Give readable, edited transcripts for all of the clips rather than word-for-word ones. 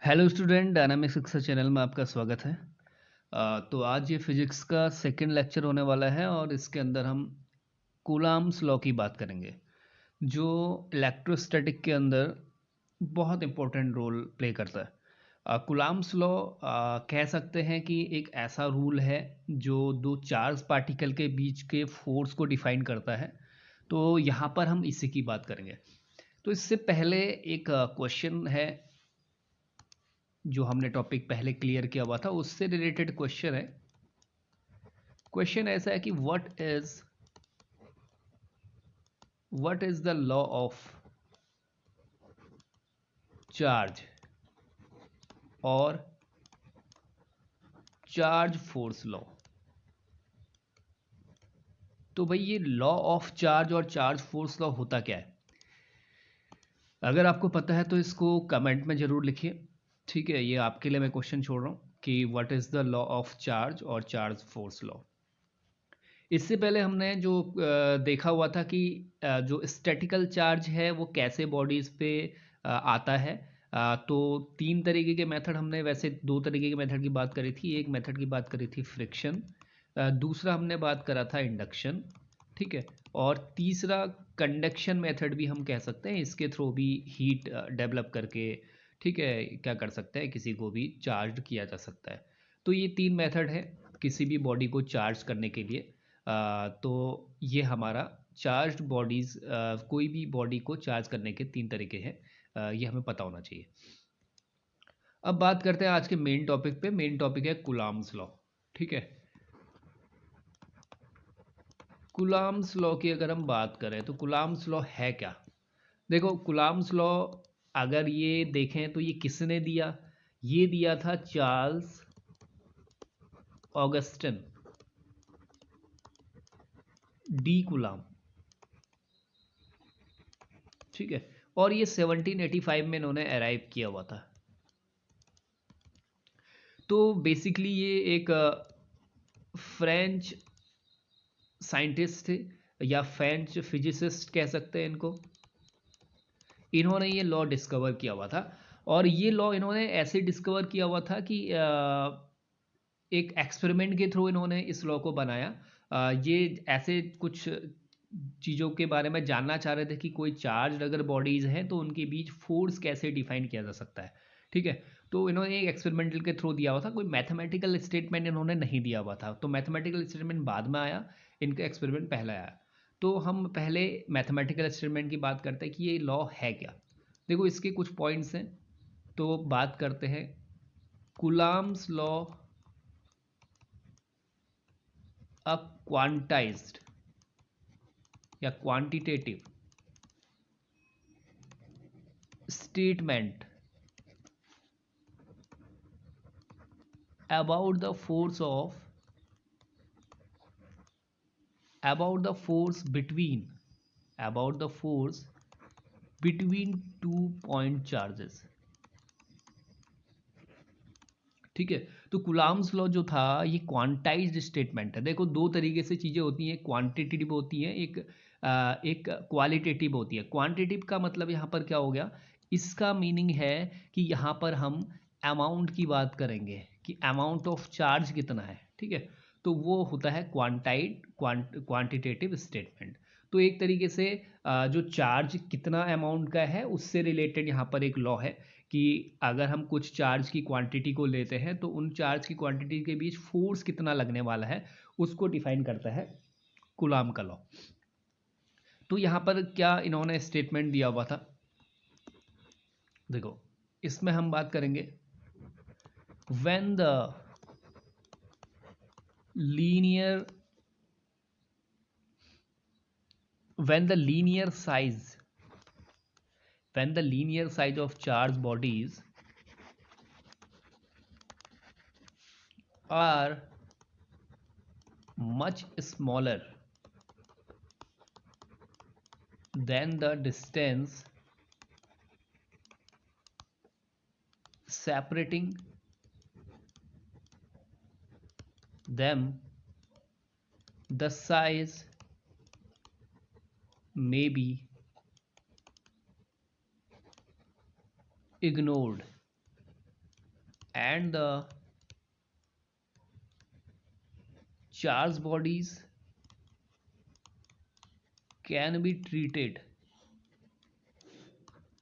Hello student, dynamic शिक्षा channel में आपका स्वागत है। तो आज ये फिजिक्स का सेकंड लेक्चर होने वाला है और इसके अंदर हम कूलाम्स लॉ की बात करेंगे, जो इलेक्ट्रोस्टैटिक के अंदर बहुत इंपॉर्टेंट रोल प्ले करता है। कूलाम्स लॉ कह सकते हैं कि एक ऐसा रूल है जो दो चार्ज पार्टिकल के बीच के फोर्स को डिफाइन करता है। तो यहाँ पर हम इसी की बात करेंगे। तो इससे पहले एक क्वेश्चन है जो हमने टॉपिक पहले क्लियर किया हुआ था, उससे रिलेटेड क्वेश्चन है। क्वेश्चन ऐसा है कि what is the law of charge और चार्ज फोर्स लॉ। तो भाई ये लॉ ऑफ चार्ज और चार्ज फोर्स लॉ होता क्या है? अगर आपको पता है तो इसको कमेंट में जरूर लिखिए। ठीक है, ये आपके लिए मैं क्वेश्चन छोड़ रहा हूँ कि what is the law of charge और चार्ज फोर्स लॉ। इससे पहले हमने जो देखा हुआ था कि जो स्टैटिकल चार्ज है वो कैसे बॉडीज़ पे आता है। तो तीन तरीके के मेथड हमने, वैसे दो तरीके के मेथड की बात करी थी। एक मेथड की बात करी थी फ्रिक्शन, दूसरा हमने बात करा था इंडक्शन। ठीक है, और तीसरा कंडक्शन मेथड भी हम कह सकते हैं। इसके थ्रू भी हीट डेवलप करके, ठीक है, क्या कर सकते हैं, किसी को भी चार्ज किया जा सकता है। तो ये तीन मेथड है किसी भी बॉडी को चार्ज करने के लिए। तो ये हमारा चार्ज बॉडीज़, कोई भी बॉडी को चार्ज करने के तीन तरीके हैं। ये हमें पता होना चाहिए। अब बात करते हैं आज के मेन टॉपिक पे। मेन टॉपिक है कूलाम्स लॉ। ठीक है, कूलाम्स लॉ की अगर हम बात करें तो कूलाम्स लॉ है क्या? देखो, कूलाम्स लॉ अगर ये देखें तो ये किसने दिया? ये दिया था चार्ल्स ऑगस्टिन डी कूलाम। ठीक है, और ये 1785 में इन्होंने अराइव किया हुआ था। तो बेसिकली ये एक फ्रेंच साइंटिस्ट थे या फ्रेंच फिजिसिस्ट कह सकते हैं इनको। इन्होंने ये लॉ डिस्कवर किया हुआ था, और ये लॉ इन्होंने ऐसे डिस्कवर किया हुआ था कि एक एक्सपेरिमेंट के थ्रू इन्होंने इस लॉ को बनाया। ये ऐसे कुछ चीज़ों के बारे में जानना चाह रहे थे कि कोई चार्ज अगर बॉडीज़ हैं तो उनके बीच फोर्स कैसे डिफाइन किया जा सकता है। ठीक है, तो इन्होंने एक एक्सपेरिमेंटल के थ्रू दिया हुआ था, कोई मैथमेटिकल स्टेटमेंट इन्होंने नहीं दिया हुआ था। तो मैथमेटिकल स्टेटमेंट बाद में आया, इनका एक्सपेरिमेंट पहला आया। तो हम पहले मैथमेटिकल स्टेटमेंट की बात करते हैं कि ये लॉ है क्या। देखो, इसके कुछ पॉइंट्स हैं। तो बात करते हैं कूलाम्स लॉ, अ क्वांटाइज्ड या quantitative statement about the force of about the force between about the force between two point charges। ठीक है, तो कूलाम्स लॉ जो था ये क्वांटाइज्ड स्टेटमेंट है। देखो, दो तरीके से चीज़ें होती हैं, क्वांटिटेटिव होती हैं, एक क्वालिटेटिव होती है। क्वांटिटेटिव का मतलब यहाँ पर क्या हो गया? इसका मीनिंग है कि यहाँ पर हम अमाउंट की बात करेंगे कि अमाउंट ऑफ चार्ज कितना है। ठीक है, तो वो होता है क्वांटिटेटिव स्टेटमेंट। तो एक तरीके से जो चार्ज कितना अमाउंट का है उससे रिलेटेड यहाँ पर एक लॉ है कि अगर हम कुछ चार्ज की क्वांटिटी को लेते हैं तो उन चार्ज की क्वांटिटी के बीच फोर्स कितना लगने वाला है उसको डिफाइन करता है कूलाम का लॉ। तो यहाँ पर क्या इन्होंने स्टेटमेंट दिया हुआ था? देखो, इसमें हम बात करेंगे when the linear when the linear size when the linear size of charged bodies are much smaller than the distance separating them, the size may be ignored। and the charged bodies can be treated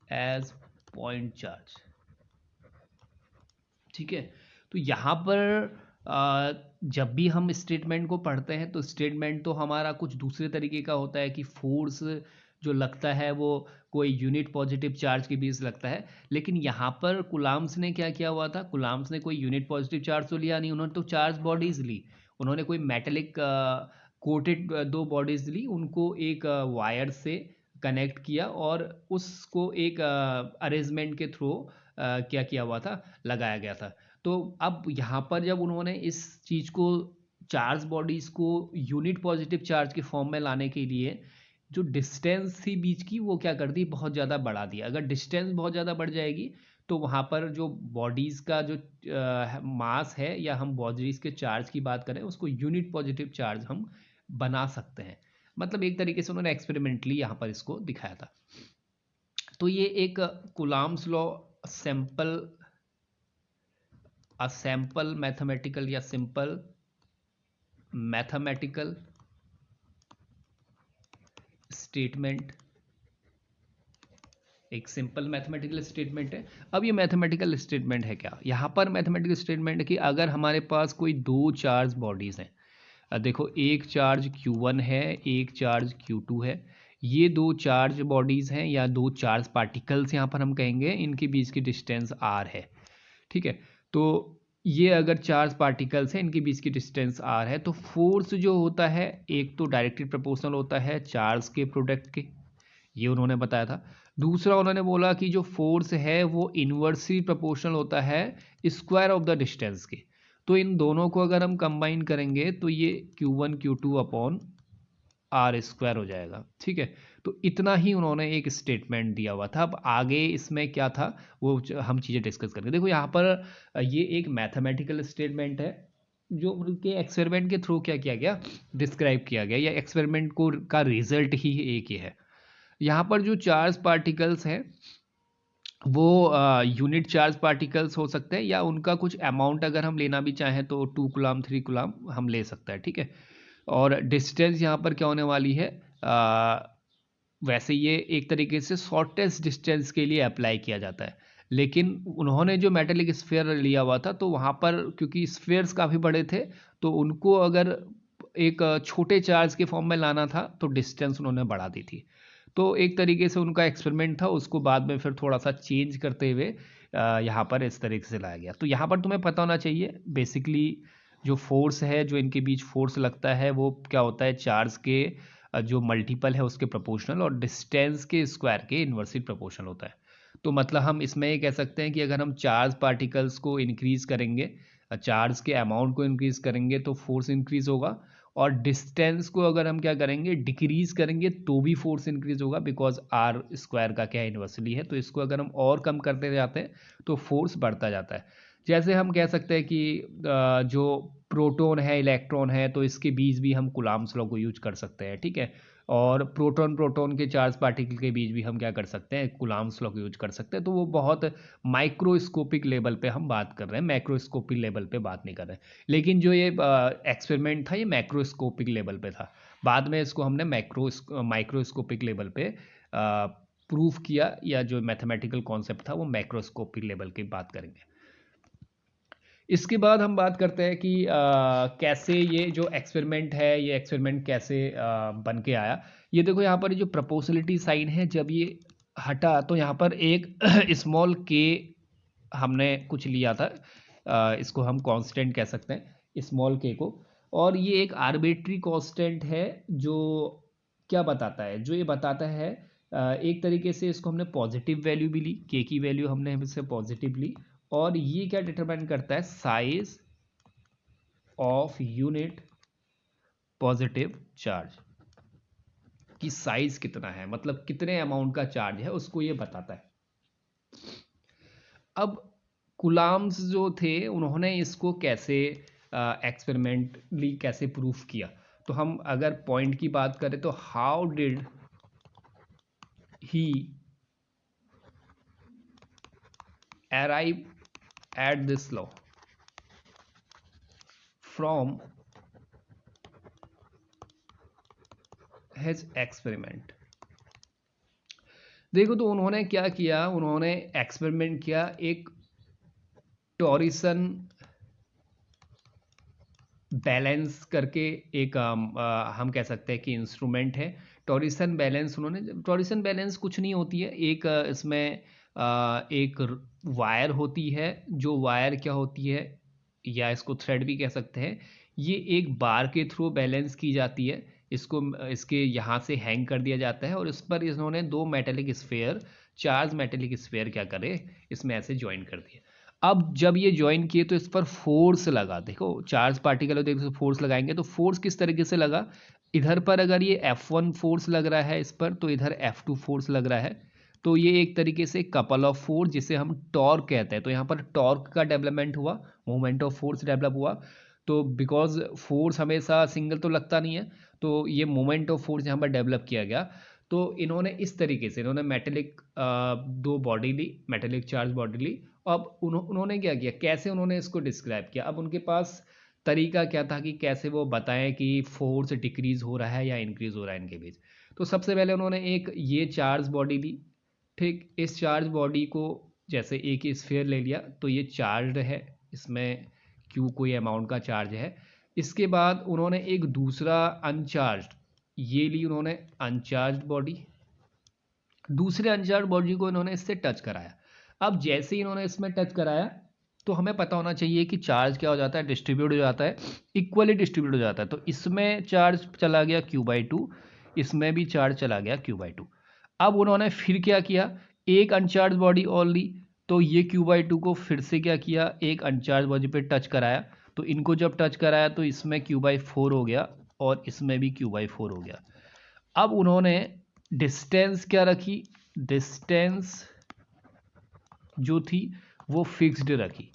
as point charge। ठीक है, तो यहाँ पर जब भी हम statement को पढ़ते हैं तो स्टेटमेंट तो हमारा कुछ दूसरे तरीके का होता है कि फोर्स जो लगता है वो कोई यूनिट पॉजिटिव चार्ज के बेस लगता है, लेकिन यहाँ पर कुलाम्स ने क्या किया हुआ था, कुलाम्स ने कोई यूनिट पॉजिटिव चार्ज तो लिया नहीं, उन्होंने तो चार्ज बॉडीज ली। उन्होंने कोई मेटेलिक कोटेड दो बॉडीज ली, उनको एक वायर से कनेक्ट किया और उसको एक अरेंजमेंट के थ्रू क्या किया हुआ था, लगाया गया था। तो अब यहाँ पर जब उन्होंने इस चीज़ को, चार्ज बॉडीज को यूनिट पॉजिटिव चार्ज के फॉर्म में लाने के लिए जो डिस्टेंस थी बीच की वो क्या कर दी, बहुत ज़्यादा बढ़ा दिया। अगर डिस्टेंस बहुत ज़्यादा बढ़ जाएगी तो वहाँ पर जो बॉडीज़ का जो मास है या हम बॉडीज़ के चार्ज की बात करें उसको यूनिट पॉजिटिव चार्ज हम बना सकते हैं। मतलब एक तरीके से उन्होंने एक्सपेरिमेंटली यहाँ पर इसको दिखाया था। तो ये एक Coulomb's law sample, a sample mathematical या simple mathematical statement, एक सिंपल मैथमेटिकल स्टेटमेंट है। अब ये मैथमेटिकल स्टेटमेंट है क्या, यहाँ पर मैथमेटिकल स्टेटमेंट है कि अगर हमारे पास कोई दो चार्ज बॉडीज हैं, देखो एक चार्ज Q1 है, एक चार्ज Q2 है, ये दो चार्ज बॉडीज हैं या दो चार्ज पार्टिकल्स यहाँ पर हम कहेंगे, इनके बीच की डिस्टेंस r है। ठीक है, तो ये अगर चार्ज पार्टिकल्स हैं, इनके बीच की डिस्टेंस r है, तो फोर्स जो होता है एक तो डायरेक्टली प्रोपोर्शनल होता है चार्ज के प्रोडक्ट के, ये उन्होंने बताया था। दूसरा उन्होंने बोला कि जो फोर्स है वो इन्वर्सली प्रोपोर्शनल होता है स्क्वायर ऑफ द डिस्टेंस के। तो इन दोनों को अगर हम कंबाइन करेंगे तो ये Q1 Q2 upon are square हो जाएगा। ठीक है, तो इतना ही उन्होंने एक स्टेटमेंट दिया हुआ था। अब आगे इसमें क्या था वो हम चीज़ें डिस्कस करेंगे। देखो यहाँ पर ये एक मैथमेटिकल स्टेटमेंट है जो उनके एक्सपेरिमेंट के थ्रू क्या किया गया, डिस्क्राइब किया गया, या एक्सपेरिमेंट को का रिजल्ट ही एक ही है। यहाँ पर जो चार्ज पार्टिकल्स हैं वो यूनिट चार्ज पार्टिकल्स हो सकते हैं या उनका कुछ अमाउंट अगर हम लेना भी चाहें तो 2 कूलम 3 कूलम हम ले सकते हैं। ठीक है, और डिस्टेंस यहाँ पर क्या होने वाली है, वैसे ये एक तरीके से शॉर्टेस्ट डिस्टेंस के लिए अप्लाई किया जाता है, लेकिन उन्होंने जो मेटेलिक स्फीयर लिया हुआ था तो वहाँ पर क्योंकि स्फीयर्स काफ़ी बड़े थे तो उनको अगर एक छोटे चार्ज के फॉर्म में लाना था तो डिस्टेंस उन्होंने बढ़ा दी थी। तो एक तरीके से उनका एक्सपेरिमेंट था, उसको बाद में फिर थोड़ा सा चेंज करते हुए यहाँ पर इस तरीके से लाया गया। तो यहाँ पर तुम्हें पता होना चाहिए बेसिकली जो फोर्स है, जो इनके बीच फोर्स लगता है वो क्या होता है, चार्ज के जो मल्टीपल है उसके प्रोपोर्शनल और डिस्टेंस के स्क्वायर के इन्वर्सली प्रोपोर्शनल होता है। तो मतलब हम इसमें ये कह सकते हैं कि अगर हम चार्ज पार्टिकल्स को इंक्रीज करेंगे, चार्ज के अमाउंट को इंक्रीज करेंगे तो फोर्स इंक्रीज होगा, और डिस्टेंस को अगर हम क्या करेंगे डिक्रीज करेंगे तो भी फोर्स इंक्रीज होगा, बिकॉज आर स्क्वायर का क्या इन्वर्सली है। तो इसको अगर हम और कम करते जाते हैं तो फोर्स बढ़ता जाता है। जैसे हम कह सकते हैं कि जो प्रोटॉन है इलेक्ट्रॉन है तो इसके बीच भी हम कुलाम्स लॉ को यूज कर सकते हैं। ठीक है, और प्रोटॉन प्रोटॉन के चार्ज पार्टिकल के बीच भी हम क्या कर सकते हैं, कुलाम्स लॉ को यूज कर सकते हैं। तो वो बहुत माइक्रोस्कोपिक लेवल पे हम बात कर रहे हैं, मैक्रोस्कोपिक लेवल पे बात नहीं कर रहे हैं। लेकिन जो ये एक्सपेरिमेंट था ये मैक्रोस्कोपिक लेवल पे था, बाद में इसको हमने माइक्रोस्कोपिक लेवल पे प्रूफ किया, या जो मैथमेटिकल कॉन्सेप्ट था वो मैक्रोस्कोपिक लेवल की बात करेंगे। इसके बाद हम बात करते हैं कि कैसे ये जो एक्सपेरिमेंट है ये एक्सपेरिमेंट कैसे बन के आया। ये देखो यहाँ पर ये जो प्रोपोर्शनलिटी साइन है जब ये हटा तो यहाँ पर एक स्मॉल के हमने कुछ लिया था, इसको हम कांस्टेंट कह सकते हैं स्मॉल के को, और ये एक आर्बिट्री कांस्टेंट है जो क्या बताता है, जो ये बताता है एक तरीके से इसको हमने पॉजिटिव वैल्यू भी ली, के की वैल्यू हमने इससे पॉजिटिव ली, और ये क्या डिटरमाइन करता है, size of unit positive charge, कि साइज कितना है, मतलब कितने अमाउंट का चार्ज है उसको ये बताता है। अब कुलाम्स जो थे उन्होंने इसको कैसे एक्सपेरिमेंटली कैसे प्रूफ किया, तो हम अगर पॉइंट की बात करें तो how did he arrive at this law from his experiment. देखो तो उन्होंने क्या किया, उन्होंने एक्सपेरिमेंट किया, एक टॉरिसन बैलेंस करके एक हम कह सकते हैं कि इंस्ट्रूमेंट है। टॉरिसन बैलेंस, उन्होंने टॉरिसन बैलेंस कुछ नहीं होती है, एक इसमें एक वायर होती है, जो वायर क्या होती है, या इसको थ्रेड भी कह सकते हैं, ये एक बार के थ्रू बैलेंस की जाती है। इसको इसके यहाँ से हैंग कर दिया जाता है और इस पर इन्होंने दो metallic sphere, charge metallic sphere क्या करे, इसमें ऐसे ज्वाइन कर दिए। अब जब ये ज्वाइन किए तो इस पर फोर्स लगा। देखो चार्ज पार्टिकल है, देखो फोर्स लगाएंगे तो फोर्स किस तरीके से लगा, इधर पर अगर ये F1 फोर्स लग रहा है इस पर, तो इधर F2 फोर्स लग रहा है। तो ये एक तरीके से कपल ऑफ फोर्स, जिसे हम टॉर्क कहते हैं। तो यहाँ पर टॉर्क का डेवलपमेंट हुआ, मोमेंट ऑफ फोर्स डेवलप हुआ। तो बिकॉज फोर्स हमेशा सिंगल तो लगता नहीं है, तो ये मोमेंट ऑफ फोर्स यहाँ पर डेवलप किया गया। तो इन्होंने इस तरीके से, इन्होंने मेटेलिक दो बॉडी ली, मेटेलिक चार्ज बॉडी ली। अब उन्होंने क्या किया, कैसे उन्होंने इसको डिस्क्राइब किया, अब उनके पास तरीका क्या था कि कैसे वो बताएं कि फोर्स डिक्रीज हो रहा है या इंक्रीज हो रहा है इनके बीच। तो सबसे पहले उन्होंने एक ये चार्ज बॉडी ली, ठीक, इस चार्ज बॉडी को जैसे एक स्फीयर ले लिया, तो ये चार्ज है, इसमें क्यू कोई अमाउंट का चार्ज है। इसके बाद उन्होंने एक दूसरा अनचार्ज ये ली, उन्होंने अनचार्ज बॉडी, दूसरे अनचार्ज बॉडी को इन्होंने इससे टच कराया। अब जैसे ही इन्होंने इसमें टच कराया, तो हमें पता होना चाहिए कि चार्ज क्या हो जाता है, डिस्ट्रीब्यूट हो जाता है, इक्वली डिस्ट्रीब्यूट हो जाता है। तो इसमें चार्ज चला गया Q/2, इसमें भी चार्ज चला गया Q/2। अब उन्होंने फिर क्या किया, एक अनचार्ज बॉडी और ली, तो ये Q/2 को फिर से क्या किया, एक अनचार्ज बॉडी पे टच कराया। तो इनको जब टच कराया तो इसमें Q/4 हो गया और इसमें भी Q/4 हो गया। अब उन्होंने डिस्टेंस क्या रखी, डिस्टेंस जो थी वो फिक्स्ड रखी।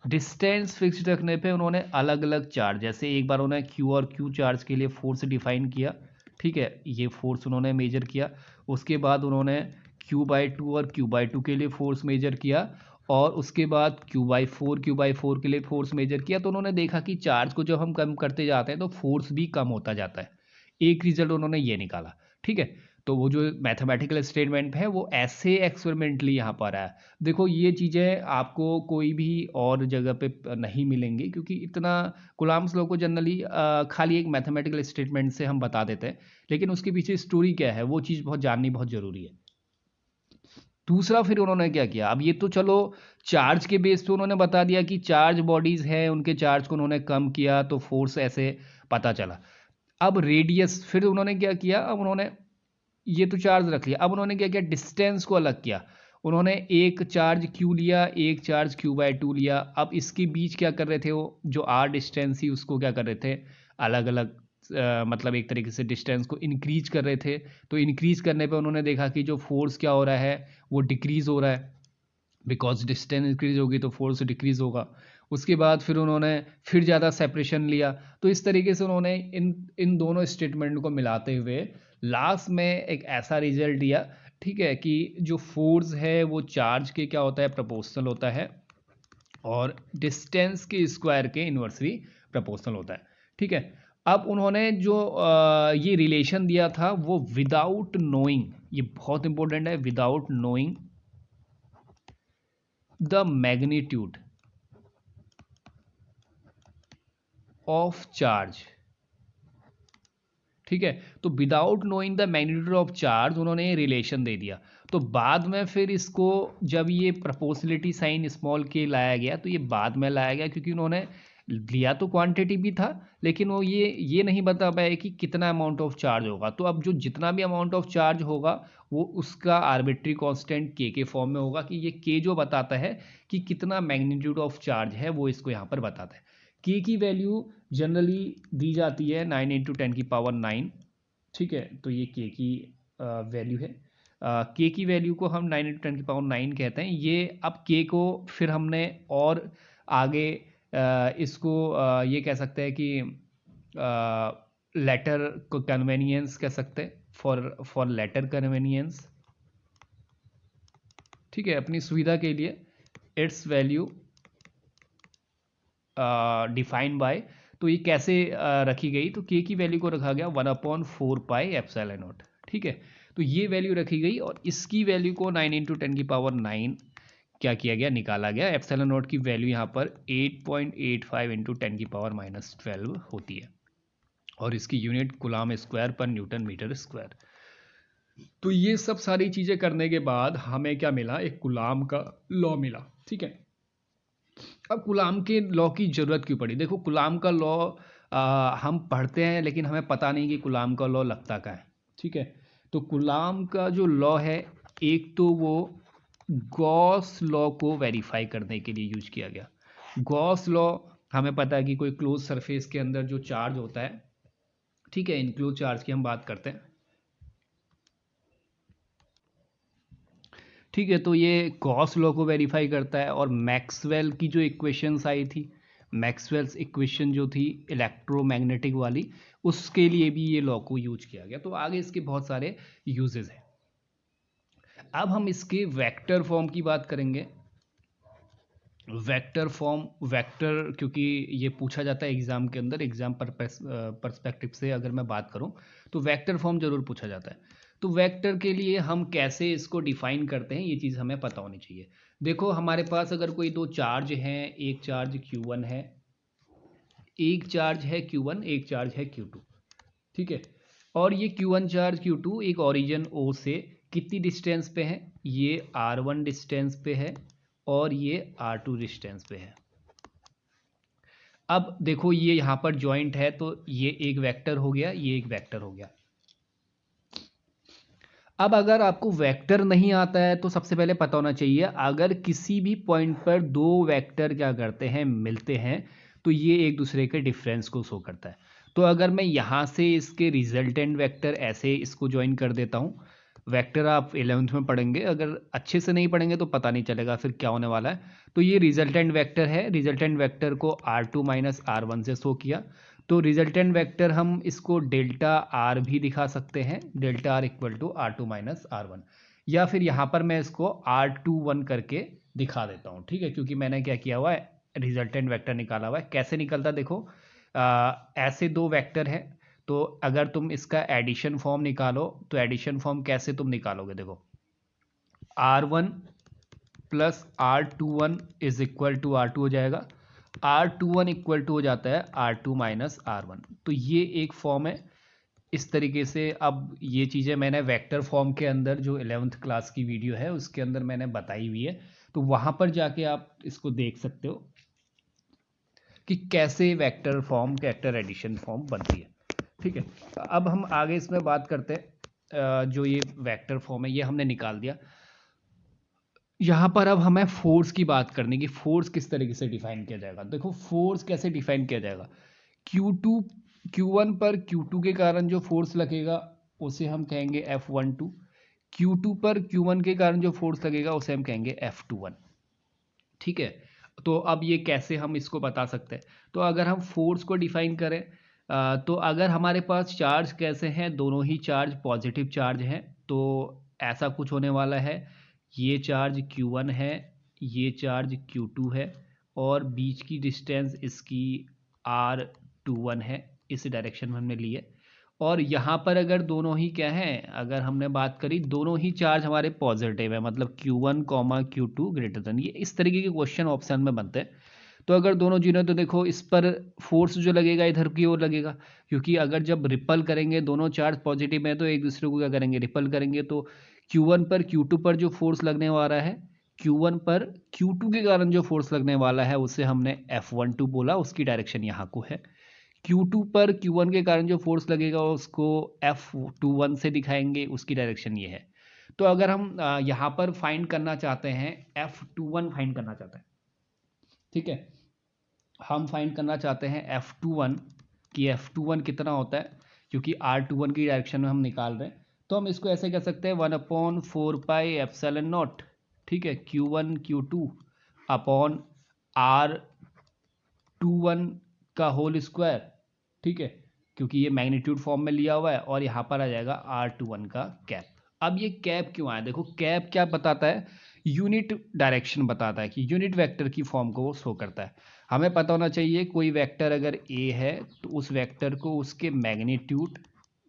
डिस्टेंस फिक्स्ड रखने पे उन्होंने अलग अलग चार्ज, जैसे एक बार उन्होंने Q और Q चार्ज के लिए फोर्स डिफाइन किया, ठीक है, ये फोर्स उन्होंने मेजर किया। उसके बाद उन्होंने Q/2 और Q/2 के लिए फोर्स मेजर किया, और उसके बाद Q/4 के लिए फोर्स मेजर किया। तो उन्होंने देखा कि चार्ज को जब हम कम करते जाते हैं तो फोर्स भी कम होता जाता है। एक रिजल्ट उन्होंने ये निकाला, ठीक है। तो वो जो मैथमेटिकल स्टेटमेंट है वो ऐसे एक्सपेरिमेंटली यहाँ पर आया। देखो ये चीज़ें आपको कोई भी और जगह पे नहीं मिलेंगी, क्योंकि इतना गुलाम्स लॉ को जनरली खाली एक मैथमेटिकल स्टेटमेंट से हम बता देते हैं, लेकिन उसके पीछे स्टोरी क्या है वो चीज़ बहुत जाननी बहुत ज़रूरी है। दूसरा फिर उन्होंने क्या किया, अब ये तो चलो चार्ज के बेस पे उन्होंने बता दिया कि चार्ज बॉडीज हैं, उनके चार्ज को उन्होंने कम किया तो फोर्स ऐसे पता चला। अब रेडियस फिर उन्होंने क्या किया, अब उन्होंने ये तो चार्ज रख लिया, अब उन्होंने क्या किया, डिस्टेंस को अलग किया। उन्होंने एक चार्ज Q लिया, एक चार्ज Q/2 लिया। अब इसके बीच क्या कर रहे थे, वो जो R डिस्टेंस थी उसको क्या कर रहे थे, अलग अलग मतलब एक तरीके से डिस्टेंस को इंक्रीज कर रहे थे। तो इंक्रीज करने पे उन्होंने देखा कि जो फोर्स क्या हो रहा है वो डिक्रीज हो रहा है, बिकॉज डिस्टेंस इंक्रीज होगी तो फोर्स डिक्रीज होगा। उसके बाद फिर उन्होंने फिर ज़्यादा सेपरेशन लिया। तो इस तरीके से उन्होंने इन इन दोनों स्टेटमेंट को मिलाते हुए लास्ट में एक ऐसा रिजल्ट दिया, ठीक है, कि जो फोर्स है वो चार्ज के क्या होता है, प्रोपोर्शनल होता है, और डिस्टेंस के स्क्वायर के इन्वर्सली प्रोपोर्शनल होता है, ठीक है। अब उन्होंने जो ये रिलेशन दिया था वो विदाउट नोइंग, ये बहुत इंपॉर्टेंट है, without knowing the magnitude of charge, ठीक है। तो without knowing the magnitude of charge उन्होंने ये रिलेशन दे दिया। तो बाद में फिर इसको जब ये प्रोपोर्शनलिटी साइन स्मॉल के लाया गया, तो ये बाद में लाया गया, क्योंकि उन्होंने लिया तो क्वांटिटी भी था, लेकिन वो ये नहीं बता पाए कि कितना अमाउंट ऑफ चार्ज होगा। तो अब जो जितना भी अमाउंट ऑफ चार्ज होगा वो उसका आर्बिट्री कांस्टेंट के फॉर्म में होगा, कि ये के जो बताता है कि कितना मैग्नीट्यूड ऑफ चार्ज है वो इसको यहाँ पर बताता है। के की वैल्यू जनरली दी जाती है 9 × 10⁹, ठीक है। तो ये के की वैल्यू है, के की वैल्यू को हम 9 × 10⁹ कहते हैं। ये अब के को फिर हमने और आगे इसको ये कह सकते हैं कि लेटर को कन्वेनियंस कह सकते हैं, फॉर लेटर कन्वेनियंस, ठीक है, अपनी सुविधा के लिए इट्स वैल्यू डिफाइन बाय, तो ये कैसे रखी गई, तो के की वैल्यू को रखा गया 1/4πε0। ठीक है, तो ये वैल्यू रखी गई और इसकी वैल्यू को 9 × 10⁹ क्या किया गया, निकाला गया। एप्सिलॉन नॉट की वैल्यू यहाँ पर 8.85 × 10⁻12 होती है और इसकी यूनिट कूलाम स्क्वायर पर न्यूटन मीटर स्क्वायर। तो ये सब सारी चीज़ें करने के बाद हमें क्या मिला, एक कूलाम का लॉ मिला। ठीक है, अब कूलाम के लॉ की ज़रूरत क्यों पड़ी? देखो कूलाम का लॉ हम पढ़ते हैं लेकिन हमें पता नहीं कि कूलाम का लॉ लगता क्या है। ठीक है, तो कूलाम का जो लॉ है, एक तो वो गॉस लॉ को वेरीफाई करने के लिए यूज किया गया। गॉस लॉ हमें पता है कि कोई क्लोज सरफेस के अंदर जो चार्ज होता है, ठीक है, इनक्लोज चार्ज की हम बात करते हैं। ठीक है, तो ये गॉस लॉ को वेरीफाई करता है और मैक्सवेल की जो इक्वेशंस आई थी, मैक्सवेल्स इक्वेशन जो थी इलेक्ट्रोमैग्नेटिक वाली, उसके लिए भी ये लॉ को यूज किया गया। तो आगे इसके बहुत सारे यूजेस हैं। अब हम इसके वेक्टर फॉर्म की बात करेंगे। वेक्टर फॉर्म, वेक्टर क्योंकि ये पूछा जाता है एग्जाम के अंदर, एग्जाम पर्सपेक्टिव से अगर मैं बात करूं तो वेक्टर फॉर्म जरूर पूछा जाता है। तो वेक्टर के लिए हम कैसे इसको डिफाइन करते हैं, ये चीज़ हमें पता होनी चाहिए। देखो हमारे पास अगर कोई दो चार्ज हैं, एक चार्ज Q1 है, एक चार्ज है Q1, एक चार्ज है Q2। ठीक है, और ये Q1 चार्ज Q2 एक ओरिजिन O से कितनी डिस्टेंस पे है, ये R1 डिस्टेंस पे है और ये R2 डिस्टेंस पे है। अब देखो ये यहाँ पर जॉइंट है तो ये एक वेक्टर हो गया, ये एक वेक्टर हो गया। अब अगर आपको वेक्टर नहीं आता है तो सबसे पहले पता होना चाहिए, अगर किसी भी पॉइंट पर दो वेक्टर क्या करते हैं, मिलते हैं, तो ये एक दूसरे के डिफरेंस को शो करता है। तो अगर मैं यहाँ से इसके रिजल्टेंट वेक्टर ऐसे इसको ज्वाइन कर देता हूँ, वेक्टर आप 11th में पढ़ेंगे, अगर अच्छे से नहीं पढ़ेंगे तो पता नहीं चलेगा फिर क्या होने वाला है। तो ये रिजल्टेंट वेक्टर है, रिजल्टेंट वेक्टर को R2 - R1 से शो किया। तो रिजल्टेंट वेक्टर हम इसको डेल्टा आर भी दिखा सकते हैं, delta R equal to R2 - R1, या फिर यहाँ पर मैं इसको R21 करके दिखा देता हूँ। ठीक है, क्योंकि मैंने क्या किया हुआ है, रिजल्टेंट वेक्टर निकाला हुआ है। कैसे निकलता है देखो, ऐसे दो वेक्टर हैं, तो अगर तुम इसका एडिशन फॉर्म निकालो तो एडिशन फॉर्म कैसे तुम निकालोगे, देखो R1 + R21 is equal to R2 हो जाएगा, R21 इक्वल टू हो जाता है R2 - R1। तो ये एक फॉर्म है इस तरीके से। अब ये चीज़ें मैंने वेक्टर फॉर्म के अंदर जो 11th क्लास की वीडियो है उसके अंदर मैंने बताई हुई है, तो वहाँ पर जाके आप इसको देख सकते हो कि कैसे vector form, vector addition form बनती है। ठीक है, अब हम आगे इसमें बात करते हैं। जो ये वेक्टर फॉर्म है ये हमने निकाल दिया। यहाँ पर अब हमें फोर्स की बात करनी कि फोर्स किस तरीके से डिफाइन किया जाएगा। देखो फोर्स कैसे डिफाइन किया जाएगा, Q2 Q1 पर Q2 के कारण जो फोर्स लगेगा उसे हम कहेंगे F12, Q2 पर Q1 के कारण जो फोर्स लगेगा उसे हम कहेंगे F21। ठीक है, तो अब ये कैसे हम इसको बता सकते हैं, तो अगर हम फोर्स को डिफाइन करें, तो अगर हमारे पास चार्ज कैसे हैं, दोनों ही चार्ज पॉजिटिव चार्ज हैं, तो ऐसा कुछ होने वाला है, ये चार्ज Q1 है, ये चार्ज Q2 है और बीच की डिस्टेंस इसकी R21 है, इस डायरेक्शन में हमने ली है। और यहाँ पर अगर दोनों ही क्या हैं, अगर हमने बात करी दोनों ही चार्ज हमारे पॉजिटिव है, मतलब Q1, Q2 ग्रेटर देन, ये इस तरीके के क्वेश्चन ऑप्शन में बनते हैं। तो अगर दोनों जीरो, तो देखो इस पर फोर्स जो लगेगा इधर की ओर लगेगा, क्योंकि अगर जब रिपल करेंगे दोनों चार्ज पॉजिटिव है तो एक दूसरे को क्या करेंगे, रिपल करेंगे। तो Q1 पर Q2 पर जो फोर्स लगने वाला है, Q1 पर Q2 के कारण जो फोर्स लगने वाला है उसे हमने F12 बोला, उसकी डायरेक्शन यहाँ को है। Q2 पर Q1 के कारण जो फोर्स लगेगा उसको F21 से दिखाएंगे, उसकी डायरेक्शन ये है। तो अगर हम यहाँ पर फाइंड करना चाहते हैं, F21 फाइंड करना चाहते हैं, ठीक है, हम फाइंड करना चाहते हैं F21 कि F21 कितना होता है, क्योंकि R21 की डायरेक्शन में हम निकाल रहे हैं। तो हम इसको ऐसे कह सकते हैं 1/4πε0, ठीक है, Q1 Q2 अपॉन R21 का होल स्क्वायर। ठीक है, क्योंकि ये मैग्नीट्यूड फॉर्म में लिया हुआ है, और यहाँ पर आ जाएगा R21 का कैप। अब ये कैप क्यों आया, देखो कैप क्या बताता है, यूनिट डायरेक्शन बताता है, कि यूनिट वेक्टर की फॉर्म को वो शो करता है। हमें पता होना चाहिए कोई वेक्टर अगर ए है तो उस वेक्टर को उसके मैग्नीट्यूड,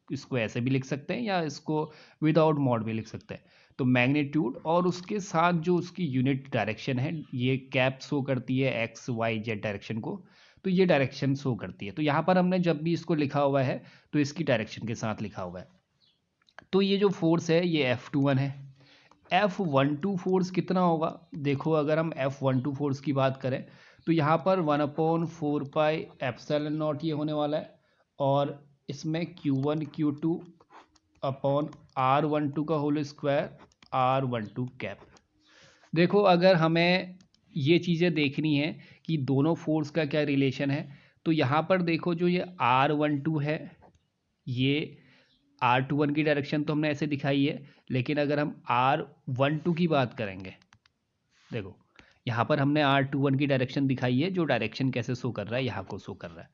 इसको ऐसे भी लिख सकते हैं या इसको विदाउट मॉड भी लिख सकते हैं, तो मैग्नीट्यूड और उसके साथ जो उसकी यूनिट डायरेक्शन है, ये कैप शो करती है एक्स वाई जेड डायरेक्शन को, तो ये डायरेक्शन शो करती है। तो यहाँ पर हमने जब भी इसको लिखा हुआ है तो इसकी डायरेक्शन के साथ लिखा हुआ है। तो ये जो फोर्स है ये F21 है। F12 फोर्स कितना होगा, देखो अगर हम F12 फोर्स की बात करें तो यहाँ पर 1/4 पाई ε0 ये होने वाला है, और इसमें Q1 Q2 अपॉन R12 का होल स्क्वायर R12 कैप। देखो अगर हमें ये चीज़ें देखनी है कि दोनों फोर्स का क्या रिलेशन है, तो यहाँ पर देखो जो ये R12 है, ये R21 की डायरेक्शन तो हमने ऐसे दिखाई है, लेकिन अगर हम R12 की बात करेंगे, देखो यहाँ पर हमने R21 की डायरेक्शन दिखाई है, जो डायरेक्शन कैसे शो कर रहा है, यहाँ को शो कर रहा है।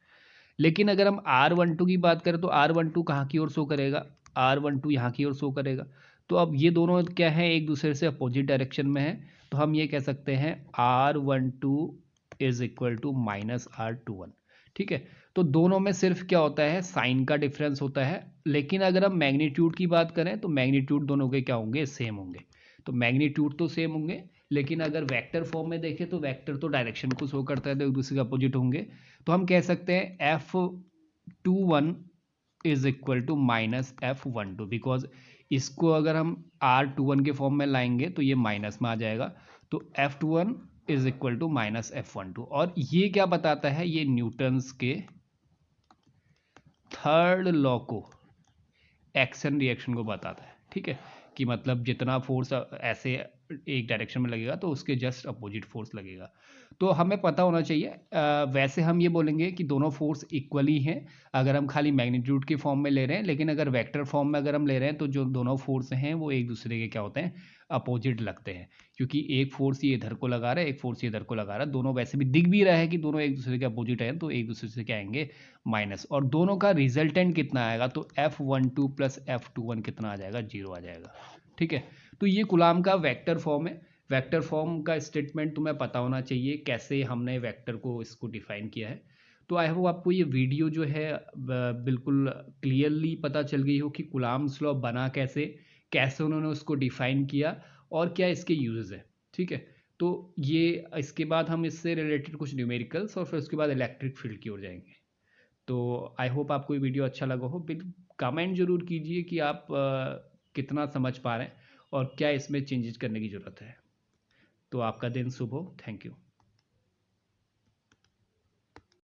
लेकिन अगर हम R12 की बात करें तो R12 कहाँ की ओर शो करेगा, R12 यहाँ की ओर शो करेगा। तो अब ये दोनों क्या है, एक दूसरे से अपोजिट डायरेक्शन में है, तो हम ये कह सकते हैं R12 is equal to minus R21। ठीक है, तो दोनों में सिर्फ क्या होता है, साइन का डिफरेंस होता है। लेकिन अगर हम मैग्नीट्यूड की बात करें तो मैग्नीट्यूड दोनों के क्या होंगे, सेम होंगे। तो मैग्नीट्यूड तो सेम होंगे, लेकिन अगर वेक्टर फॉर्म में देखें तो वेक्टर तो डायरेक्शन को शो करता है, तो एक दूसरे के अपोजिट होंगे। तो हम कह सकते हैं F21 is equal to minus F12, because इसको अगर हम R21 के फॉर्म में लाएंगे तो ये माइनस में आ जाएगा। तो F21 is equal to minus F12, और ये क्या बताता है, ये न्यूटन्स के थर्ड लॉ को, एक्शन रिएक्शन को बताता है। ठीक है, कि मतलब जितना फोर्स ऐसे एक डायरेक्शन में लगेगा तो उसके जस्ट अपोजिट फोर्स लगेगा। तो हमें पता होना चाहिए, वैसे हम ये बोलेंगे कि दोनों फोर्स इक्वली हैं अगर हम खाली मैग्नीट्यूड के फॉर्म में ले रहे हैं, लेकिन अगर वेक्टर फॉर्म में अगर हम ले रहे हैं तो जो दोनों फोर्स हैं वो एक दूसरे के क्या होते हैं, अपोजिट लगते हैं। क्योंकि एक फोर्स ये इधर को लगा रहा है, एक फोर्स ये इधर को लगा रहा है, दोनों वैसे भी दिख भी रहा है कि दोनों एक दूसरे के अपोजिट हैं, तो एक दूसरे से क्या आएंगे, माइनस, और दोनों का रिजल्टेंट कितना आएगा, तो F12 प्लस F21 कितना आ जाएगा, 0 आ जाएगा। ठीक है, तो ये कूलाम का वेक्टर फॉर्म है। वेक्टर फॉर्म का स्टेटमेंट तुम्हें पता होना चाहिए, कैसे हमने वेक्टर को इसको डिफाइन किया है। तो आई होप आपको ये वीडियो जो है बिल्कुल क्लियरली पता चल गई हो कि कूलाम्स लॉ बना कैसे, कैसे उन्होंने उसको डिफाइन किया और क्या इसके यूजेस है। ठीक है, तो ये इसके बाद हम इससे रिलेटेड कुछ न्यूमेरिकल्स और फिर उसके बाद इलेक्ट्रिक फील्ड की ओर जाएंगे। तो आई होप आपको ये वीडियो अच्छा लगा हो। कमेंट जरूर कीजिए कि आप कितना समझ पा रहे हैं और क्या इसमें चेंजेस करने की ज़रूरत है। तो आपका दिन शुभ हो। Thank you.